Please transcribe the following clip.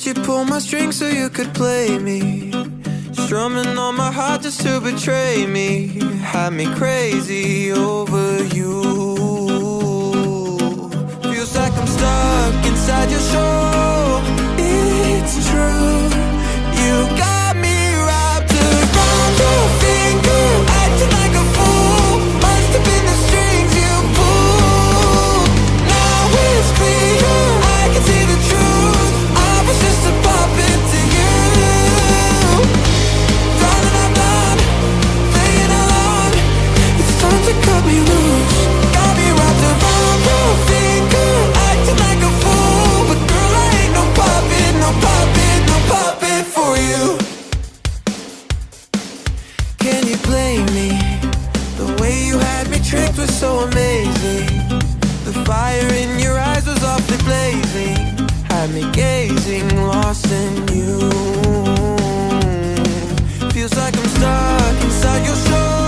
Did you pull my strings so you could play me? Strumming on my heart just to betray me. Had me crazy over you. Feels like I'm stuck inside your show. It's true, you got me wrapped around your finger, acting like a fool. Must have been the strings you pulled. Now it's clear, I can see the truth. I was just a puppet to you. Darling, I'm done playing along. It's time to cut me loose. Got me wrapped around your finger, acting like a fool. But girl, I ain't no puppet, no puppet, no puppet for you. Can you blame me? The way you had me tricked was so amazing. The fire in your eyes was awfully blazing. Had me gazing, lost in you. Feels like I'm stuck inside your soul.